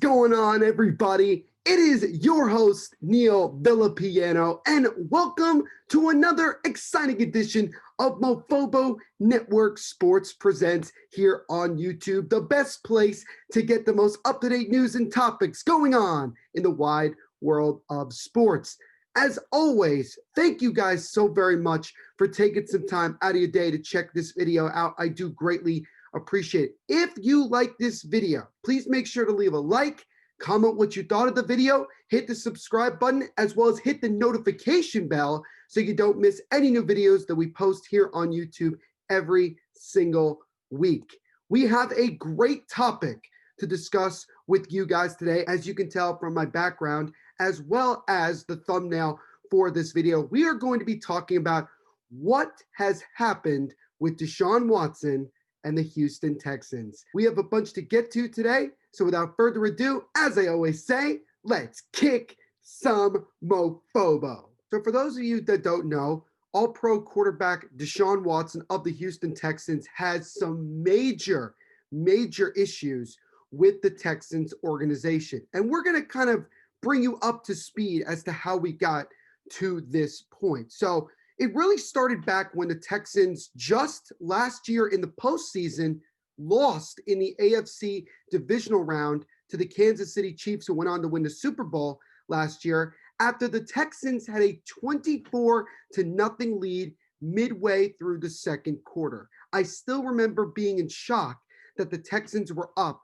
going on, everybody? It is your host, Neil Villapiano, and welcome to another exciting edition of Mofobo Network Sports Presents here on YouTube, the best place to get the most up-to-date news and topics going on in the wide world of sports. As always, thank you guys so very much for taking some time out of your day to check this video out. I do greatly appreciate it. If you like this video, please make sure to leave a like, comment what you thought of the video, hit the subscribe button, as well as hit the notification bell so you don't miss any new videos that we post here on YouTube every single week. We have a great topic to discuss with you guys today, as you can tell from my background, as well as the thumbnail for this video. We are going to be talking about what has happened with Deshaun Watson and the Houston Texans. We have a bunch to get to today, so without further ado, as I always say, let's kick some Mofobo. So for those of you that don't know, all-pro quarterback Deshaun Watson of the Houston Texans has some major issues with the Texans organization. And we're going to kind of bring you up to speed as to how we got to this point. So it really started back when the Texans just last year in the postseason lost in the AFC divisional round to the Kansas City Chiefs, who went on to win the Super Bowl last year, after the Texans had a 24-0 lead midway through the second quarter. I still remember being in shock that the Texans were up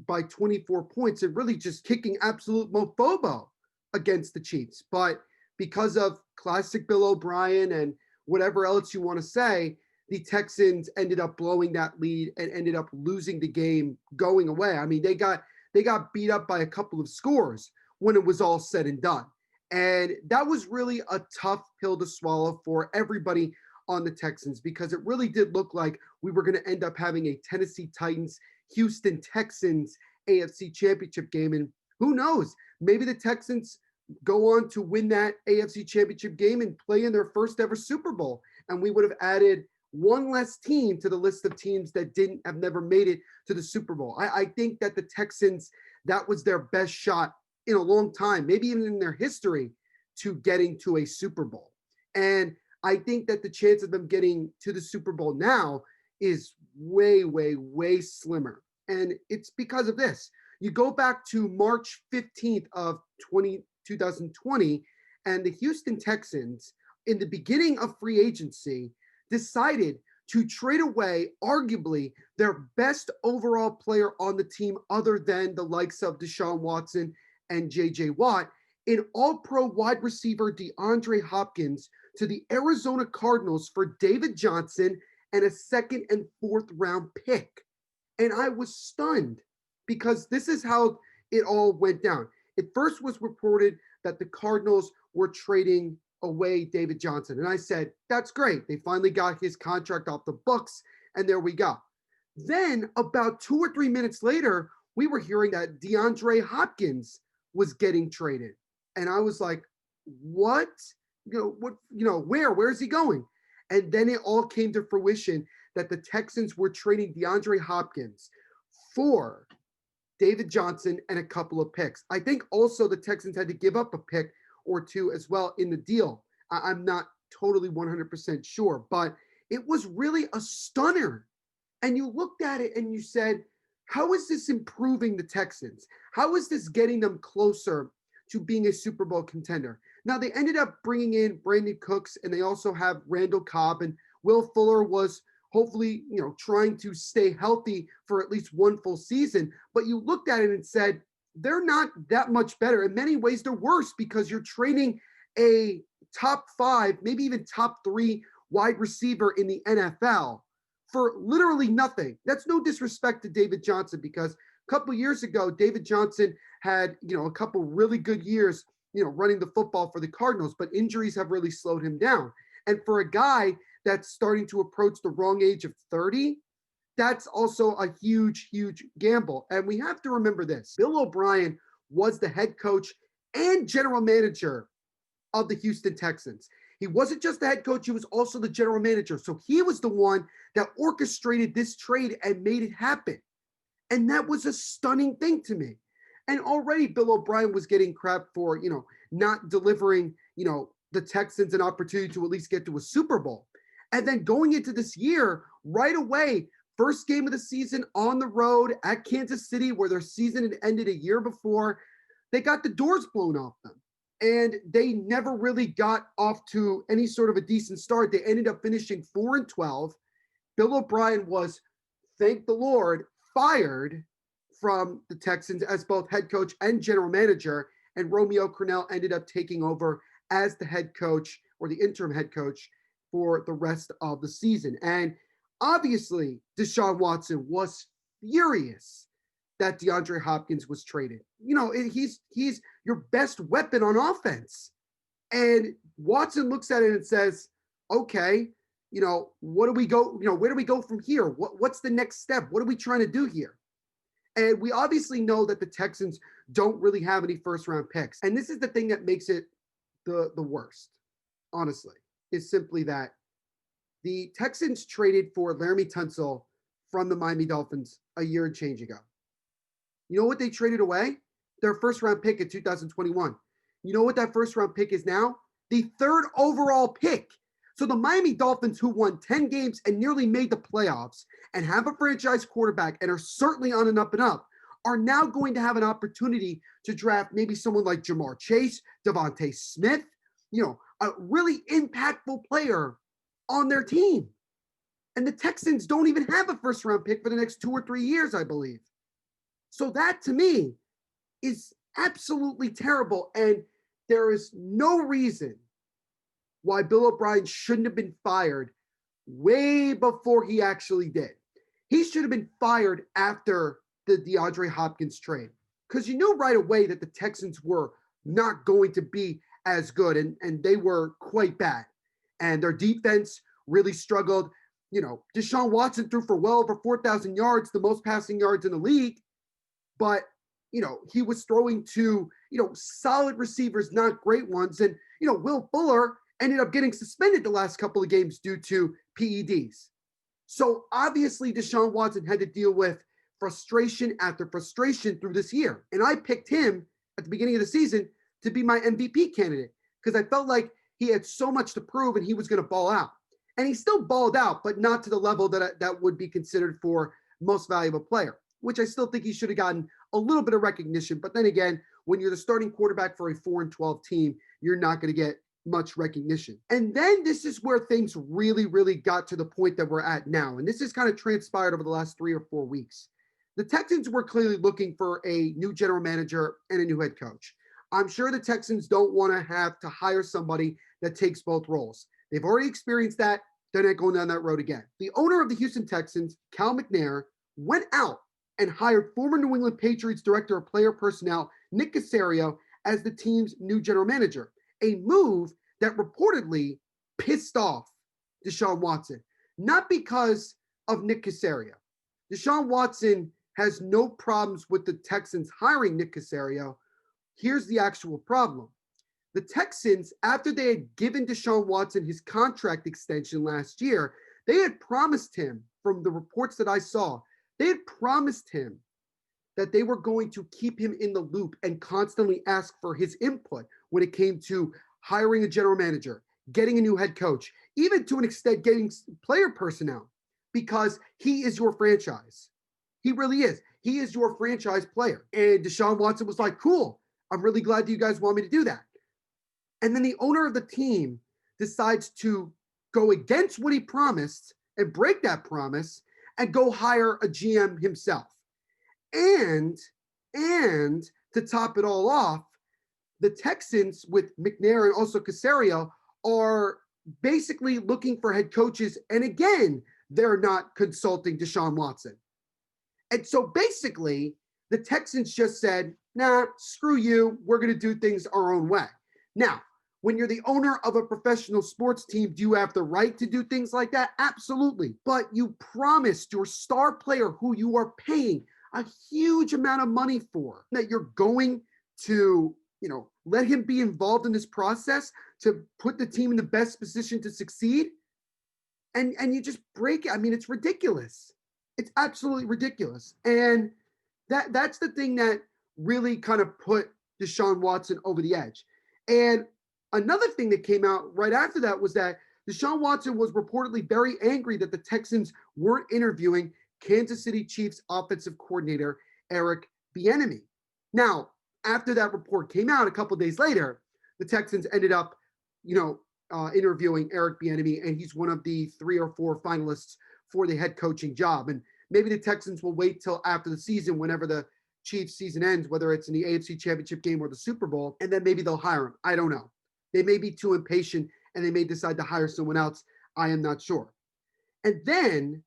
by 24 points and really just kicking absolute mofobo against the Chiefs. But because of classic Bill O'Brien and whatever else you want to say, the Texans ended up blowing that lead and ended up losing the game going away. I mean, they got beat up by a couple of scores when it was all said and done. And that was really a tough pill to swallow for everybody on the Texans, because it really did look like we were going to end up having a Tennessee Titans, Houston Texans AFC championship game. And who knows, maybe the Texans go on to win that AFC championship game and play in their first ever Super Bowl. And we would have added one less team to the list of teams that have never made it to the Super Bowl. I think that the Texans, that was their best shot in a long time, maybe even in their history, to getting to a Super Bowl. And I think that the chance of them getting to the Super Bowl now is way slimmer. And it's because of this. You go back to March 15th of 2020, and the Houston Texans, in the beginning of free agency, decided to trade away arguably their best overall player on the team, other than the likes of Deshaun Watson and J.J. Watt, in all-pro wide receiver DeAndre Hopkins to the Arizona Cardinals for David Johnson and a second and fourth round pick. And I was stunned, because this is how it all went down. It first was reported that the Cardinals were trading away David Johnson. And I said, that's great. They finally got his contract off the books, and there we go. Then about 2 or 3 minutes later, we were hearing that DeAndre Hopkins was getting traded. And I was like, what? Where is he going? And then it all came to fruition that the Texans were trading DeAndre Hopkins for David Johnson and a couple of picks. I think also the Texans had to give up a pick or two as well in the deal. I'm not totally 100% sure, but it was really a stunner. And you looked at it and you said, how is this improving the Texans? How is this getting them closer to being a Super Bowl contender? Now, they ended up bringing in Brandon Cooks, and they also have Randall Cobb, and Will Fuller was hopefully, trying to stay healthy for at least one full season. But you looked at it and said, they're not that much better. In many ways, they're worse, because you're trading a top 5, maybe even top 3 wide receiver in the NFL for literally nothing. That's no disrespect to David Johnson, because a couple years ago, David Johnson had, a couple really good years, running the football for the Cardinals, but injuries have really slowed him down. And for a guy that's starting to approach the wrong age of 30, that's also a huge gamble. And we have to remember this. Bill O'Brien was the head coach and general manager of the Houston Texans. He wasn't just the head coach, he was also the general manager. So he was the one that orchestrated this trade and made it happen. And that was a stunning thing to me. And already Bill O'Brien was getting crap for, not delivering, the Texans an opportunity to at least get to a Super Bowl. And then going into this year, right away, first game of the season on the road at Kansas City, where their season had ended a year before, they got the doors blown off them. And they never really got off to any sort of a decent start. They ended up finishing 4-12. Bill O'Brien was, thank the Lord, fired from the Texans as both head coach and general manager. And Romeo Crennel ended up taking over as the head coach or the interim head coach for the rest of the season. And obviously, Deshaun Watson was furious that DeAndre Hopkins was traded. He's your best weapon on offense. And Watson looks at it and says, okay, what do we go, where do we go from here? What's the next step? What are we trying to do here? And we obviously know that the Texans don't really have any first round picks. And this is the thing that makes it the worst, honestly, is simply that the Texans traded for Laramie Tunsil from the Miami Dolphins a year and change ago. You know what they traded away? Their first round pick in 2021. You know what that first round pick is now? The third overall pick. So the Miami Dolphins, who won 10 games and nearly made the playoffs and have a franchise quarterback and are certainly on an up and up, are now going to have an opportunity to draft maybe someone like Jamar Chase, Devontae Smith, a really impactful player on their team. And the Texans don't even have a first round pick for the next 2 or 3 years, I believe. So that to me is absolutely terrible. And there is no reason why Bill O'Brien shouldn't have been fired way before he actually did. He should have been fired after the DeAndre Hopkins trade, because you knew right away that the Texans were not going to be as good, and they were quite bad. And their defense really struggled. Deshaun Watson threw for well over 4,000 yards, the most passing yards in the league. But, he was throwing to, solid receivers, not great ones. And, Will Fuller ended up getting suspended the last couple of games due to PEDs. So obviously Deshaun Watson had to deal with frustration after frustration through this year. And I picked him at the beginning of the season to be my MVP candidate because I felt like he had so much to prove and he was going to ball out. And he still balled out, but not to the level that would be considered for most valuable player, which I still think he should have gotten a little bit of recognition. But then again, when you're the starting quarterback for a 4-12 team, you're not going to get much recognition. And then this is where things really, really got to the point that we're at now. And this has kind of transpired over the last 3 or 4 weeks. The Texans were clearly looking for a new general manager and a new head coach. I'm sure the Texans don't want to have to hire somebody that takes both roles. They've already experienced that. They're not going down that road again. The owner of the Houston Texans, Cal McNair, went out and hired former New England Patriots director of player personnel, Nick Caserio, as the team's new general manager, a move that reportedly pissed off Deshaun Watson, not because of Nick Caserio. Deshaun Watson has no problems with the Texans hiring Nick Caserio. Here's the actual problem. The Texans, after they had given Deshaun Watson his contract extension last year, they had promised him, from the reports that I saw, they had promised him that they were going to keep him in the loop and constantly ask for his input when it came to hiring a general manager, getting a new head coach, even to an extent getting player personnel, because he is your franchise. He really is. He is your franchise player. And Deshaun Watson was like, cool, I'm really glad that you guys want me to do that. And then the owner of the team decides to go against what he promised and break that promise and go hire a GM himself. And to top it all off, the Texans with McNair and also Caserio are basically looking for head coaches. And again, they're not consulting Deshaun Watson. And so basically, the Texans just said, nah, screw you. We're going to do things our own way. Now, when you're the owner of a professional sports team, do you have the right to do things like that? Absolutely. But you promised your star player, who you are paying a huge amount of money for, that you're going to, let him be involved in this process to put the team in the best position to succeed. And you just break it. I mean, it's ridiculous. It's absolutely ridiculous. And that's the thing that really kind of put Deshaun Watson over the edge. And another thing that came out right after that was that Deshaun Watson was reportedly very angry that the Texans weren't interviewing Kansas City Chiefs offensive coordinator Eric Bieniemy. Now, after that report came out a couple days later, the Texans ended up, interviewing Eric Bieniemy, and he's one of the 3 or 4 finalists for the head coaching job. And maybe the Texans will wait till after the season, whenever the Chiefs season ends, whether it's in the AFC Championship game or the Super Bowl, and then maybe they'll hire him. I don't know. They may be too impatient and they may decide to hire someone else. I am not sure. And then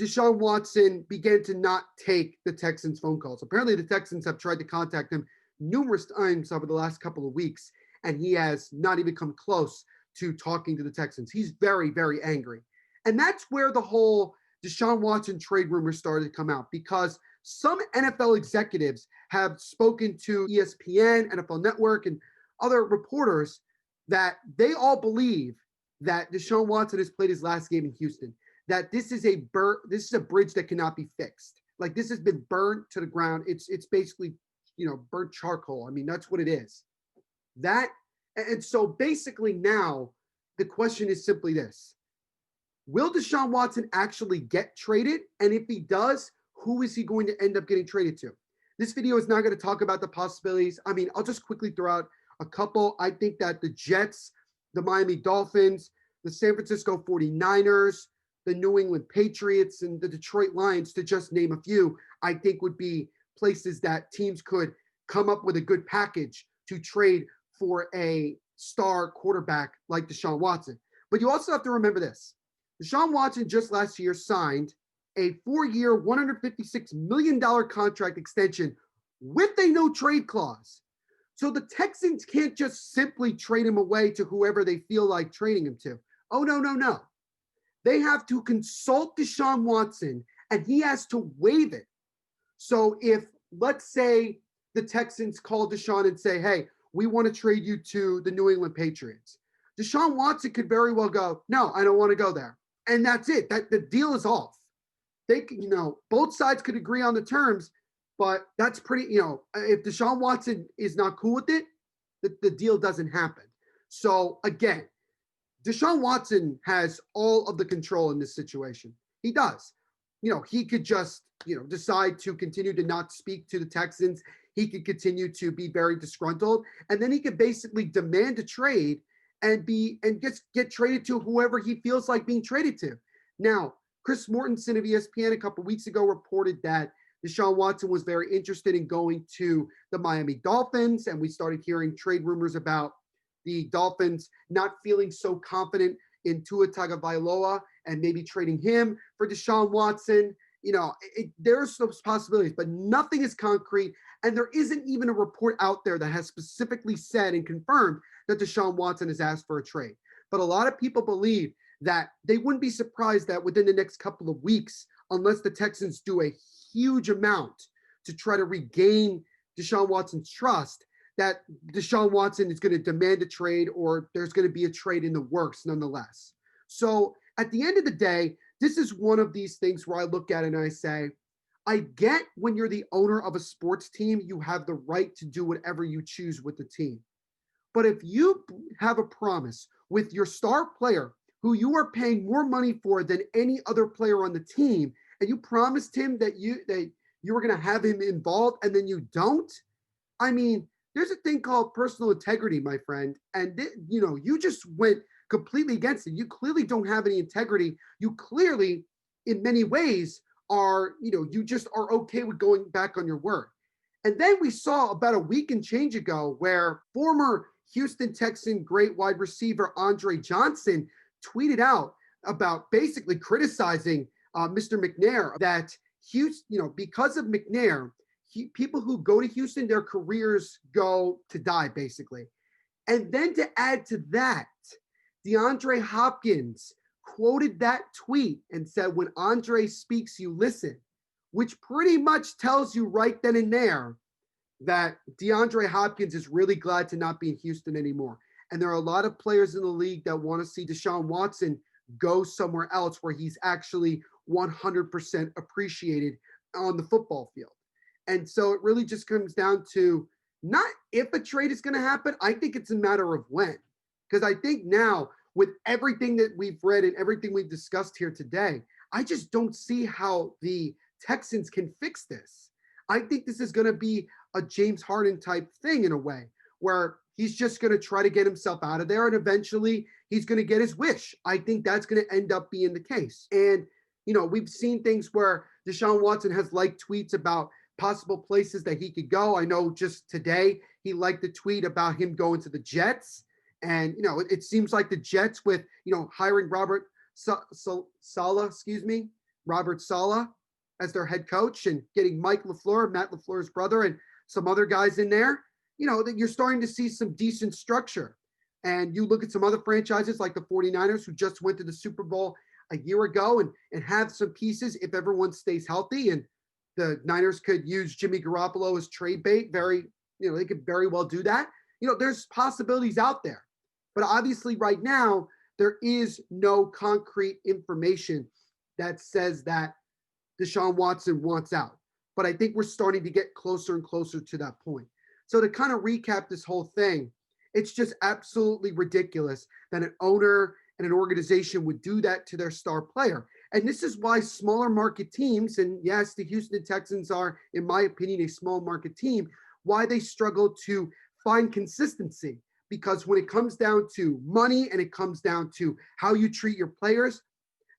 Deshaun Watson began to not take the Texans' phone calls. Apparently, the Texans have tried to contact him numerous times over the last couple of weeks, and he has not even come close to talking to the Texans. He's very, very angry. And that's where the whole Deshaun Watson trade rumors started to come out, because some NFL executives have spoken to ESPN, NFL Network, and other reporters that they all believe that Deshaun Watson has played his last game in Houston, that this is a bridge that cannot be fixed. Like, this has been burned to the ground. It's basically, burnt charcoal. I mean, that's what it is. And so basically now the question is simply this: will Deshaun Watson actually get traded? And if he does, who is he going to end up getting traded to? This video is not going to talk about the possibilities. I mean, I'll just quickly throw out a couple. I think that the Jets, the Miami Dolphins, the San Francisco 49ers, the New England Patriots, and the Detroit Lions, to just name a few, I think would be places that teams could come up with a good package to trade for a star quarterback like Deshaun Watson. But you also have to remember this. Deshaun Watson just last year signed a 4-year, $156 million contract extension with a no-trade clause. So the Texans can't just simply trade him away to whoever they feel like trading him to. Oh, no. They have to consult Deshaun Watson, and he has to waive it. So if, let's say, the Texans call Deshaun and say, hey, we want to trade you to the New England Patriots, Deshaun Watson could very well go, no, I don't want to go there. And that's it. That the deal is off. They can, both sides could agree on the terms, but that's pretty, if Deshaun Watson is not cool with it, the deal doesn't happen. So again, Deshaun Watson has all of the control in this situation. He does. He could just, decide to continue to not speak to the Texans. He could continue to be very disgruntled, and then he could basically demand a trade and get traded to whoever he feels like being traded to. Now, Chris Mortensen of ESPN a couple weeks ago reported that Deshaun Watson was very interested in going to the Miami Dolphins, and we started hearing trade rumors about the Dolphins not feeling so confident in Tua Tagovailoa and maybe trading him for Deshaun Watson. There's those possibilities, but nothing is concrete, and there isn't even a report out there that has specifically said and confirmed that Deshaun Watson has asked for a trade. But a lot of people believe that they wouldn't be surprised that within the next couple of weeks, unless the Texans do a huge amount to try to regain Deshaun Watson's trust, that Deshaun Watson is going to demand a trade, or there's going to be a trade in the works nonetheless. So at the end of the day, this is one of these things where I look at it and I say, I get when you're the owner of a sports team, you have the right to do whatever you choose with the team. But if you have a promise with your star player who you are paying more money for than any other player on the team, and you promised him that you were going to have him involved, and then you don't, I mean, there's a thing called personal integrity, my friend. And, you just went completely against it. You clearly don't have any integrity. You clearly, in many ways, are, you just are okay with going back on your word. And then we saw about a week and change ago where former Houston Texan great wide receiver Andre Johnson tweeted out about basically criticizing Mr. McNair, that Houston, because of McNair, people who go to Houston, their careers go to die, basically. And then to add to that, DeAndre Hopkins quoted that tweet and said, when Andre speaks, you listen, which pretty much tells you right then and there that DeAndre Hopkins is really glad to not be in Houston anymore. And there are a lot of players in the league that want to see Deshaun Watson go somewhere else where he's actually 100% appreciated on the football field. And so it really just comes down to not if a trade is going to happen. I think it's a matter of when. Because I think now, with everything that we've read and everything we've discussed here today, I just don't see how the Texans can fix this. I think this is going to be a James Harden type thing in a way, where he's just going to try to get himself out of there and eventually he's going to get his wish. I think that's going to end up being the case. And, we've seen things where Deshaun Watson has liked tweets about possible places that he could go. I know just today he liked the tweet about him going to the Jets. And, it seems like the Jets with, hiring Robert Saleh as their head coach and getting Matt LaFleur's brother, and some other guys in there, that you're starting to see some decent structure. And you look at some other franchises like the 49ers, who just went to the Super Bowl a year ago and have some pieces if everyone stays healthy. And the Niners could use Jimmy Garoppolo as trade bait. They could very well do that. There's possibilities out there. But obviously right now, there is no concrete information that says that Deshaun Watson wants out. But I think we're starting to get closer and closer to that point. So to kind of recap this whole thing, it's just absolutely ridiculous that an owner and an organization would do that to their star player. And this is why smaller market teams, and yes, the Houston Texans are, in my opinion, a small market team, why they struggle to find consistency. Because when it comes down to money and it comes down to how you treat your players,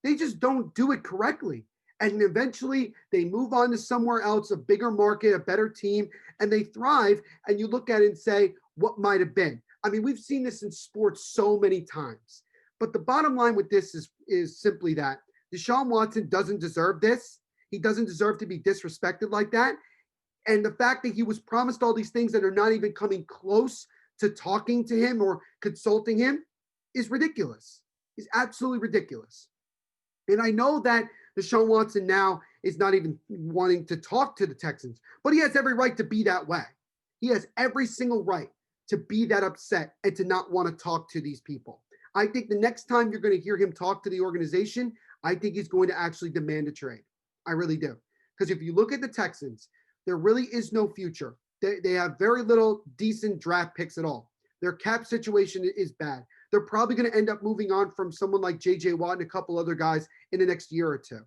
they just don't do it correctly. And eventually they move on to somewhere else, a bigger market, a better team, and they thrive. And you look at it and say, what might have been? I mean, we've seen this in sports so many times. But the bottom line with this is simply that Deshaun Watson doesn't deserve this. He doesn't deserve to be disrespected like that. And the fact that he was promised all these things that are not even coming close to talking to him or consulting him is ridiculous. He's absolutely ridiculous. And I know that Deshaun Watson now is not even wanting to talk to the Texans, but he has every right to be that way. He has every single right to be that upset and to not want to talk to these people. I think the next time you're going to hear him talk to the organization, I think he's going to actually demand a trade. I really do. Because if you look at the Texans, there really is no future. They have very little decent draft picks at all. Their cap situation is bad. They're probably going to end up moving on from someone like J.J. Watt and a couple other guys in the next year or two.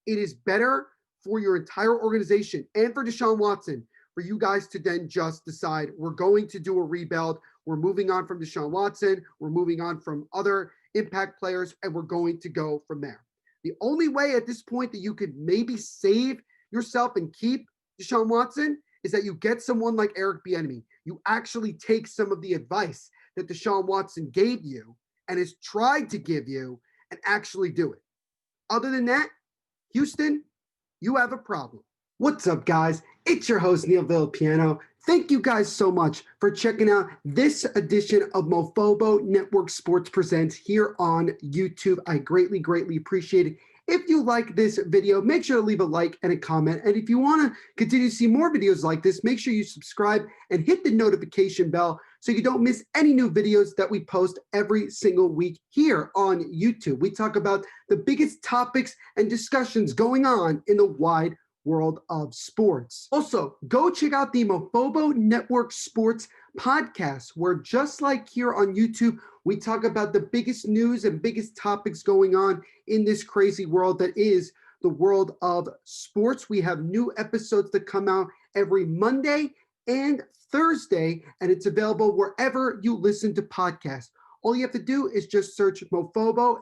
It is better for your entire organization and for Deshaun Watson for you guys to then just decide we're going to do a rebuild. We're moving on from Deshaun Watson. We're moving on from other impact players, and we're going to go from there. The only way at this point that you could maybe save yourself and keep Deshaun Watson is that you get someone like Eric Bieniemy. You actually take some of the advice that Deshaun Watson gave you and has tried to give you and actually do it. Other than that, Houston, you have a problem. What's up, guys? It's your host, Neil Villapiano. Thank you guys so much for checking out this edition of Mofobo Network Sports Presents here on YouTube. I greatly, greatly appreciate it. If you like this video, make sure to leave a like and a comment. And if you want to continue to see more videos like this, make sure you subscribe and hit the notification bell so you don't miss any new videos that we post every single week here on YouTube. We talk about the biggest topics and discussions going on in the wide world of sports. Also, go check out the Mofobo Network Sports Podcast, where just like here on YouTube, we talk about the biggest news and biggest topics going on in this crazy world that is the world of sports. We have new episodes that come out every Monday and Thursday, and it's available wherever you listen to podcasts. All you have to do is just search Mofobo,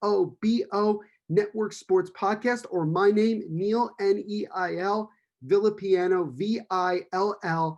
Mofobo Network Sports Podcast, or my name, Neil, Neil, Villapiano, Villapiano,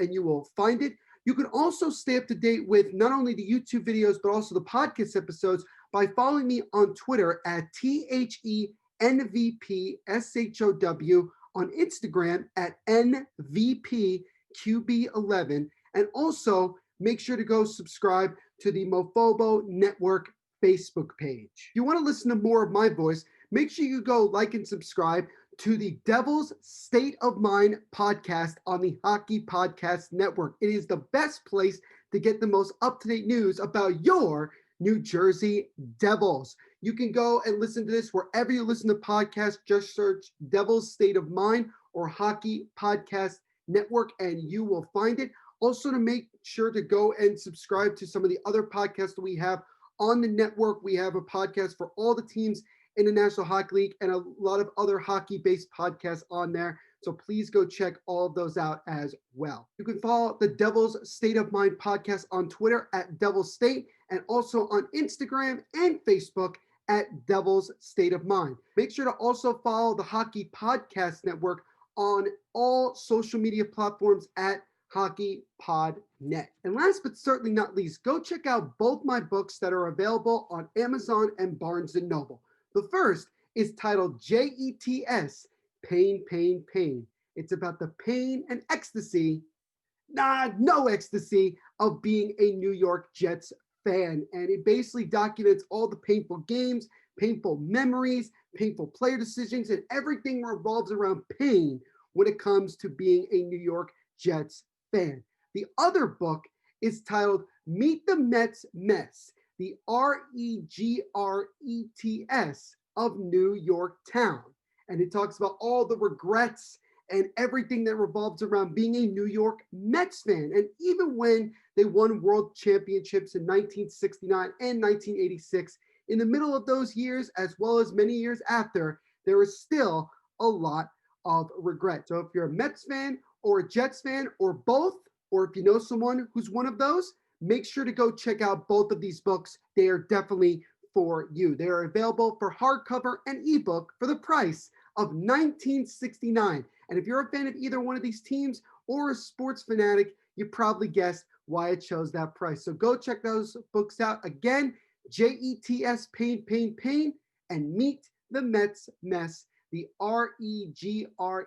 and you will find it. You can also stay up to date with not only the YouTube videos, but also the podcast episodes by following me on Twitter at THENVPSHOW, on Instagram at NVPQB11, and also make sure to go subscribe to the Mofobo Network Facebook page. If you want to listen to more of my voice, make sure you go like and subscribe to the Devil's State of Mind podcast on the Hockey Podcast Network. It is the best place to get the most up-to-date news about your New Jersey Devils. You can go and listen to this wherever you listen to podcasts. Just search Devil's State of Mind or Hockey Podcast Network and you will find it. Also, to make sure to go and subscribe to some of the other podcasts that we have on the network. We have a podcast for all the teams in the National Hockey League and a lot of other hockey-based podcasts on there. So please go check all of those out as well. You can follow the Devil's State of Mind podcast on Twitter at Devil's State and also on Instagram and Facebook at Devil's State of Mind. Make sure to also follow the Hockey Podcast Network on all social media platforms at HockeyPodNet. And last but certainly not least, go check out both my books that are available on Amazon and Barnes & Noble. The first is titled JETS, Pain, Pain, Pain. It's about the pain and ecstasy, no ecstasy, of being a New York Jets fan. And it basically documents all the painful games, painful memories, painful player decisions, and everything revolves around pain when it comes to being a New York Jets fan. The other book is titled Meet the Mets Mess, the REGRETS of New York Town. And it talks about all the regrets and everything that revolves around being a New York Mets fan. And even when they won world championships in 1969 and 1986, in the middle of those years, as well as many years after, there is still a lot of regret. So if you're a Mets fan or a Jets fan or both, or if you know someone who's one of those, make sure to go check out both of these books. They are definitely for you. They are available for hardcover and ebook for the price of $19.69. And if you're a fan of either one of these teams or a sports fanatic, you probably guessed why it chose that price. So go check those books out. Again, JETS, Pain, Pain, Pain, and Meet the Mets Mess, the REGRETS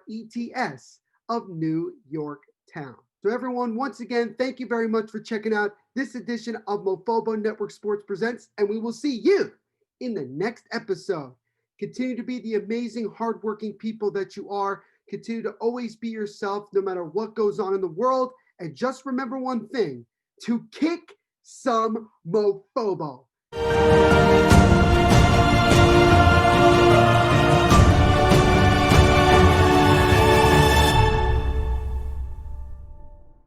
of New York Town. So everyone, once again, thank you very much for checking out this edition of Mofobo Network Sports Presents, and we will see you in the next episode. Continue to be the amazing, hardworking people that you are. Continue to always be yourself, no matter what goes on in the world. And just remember one thing, to kick some Mofobo.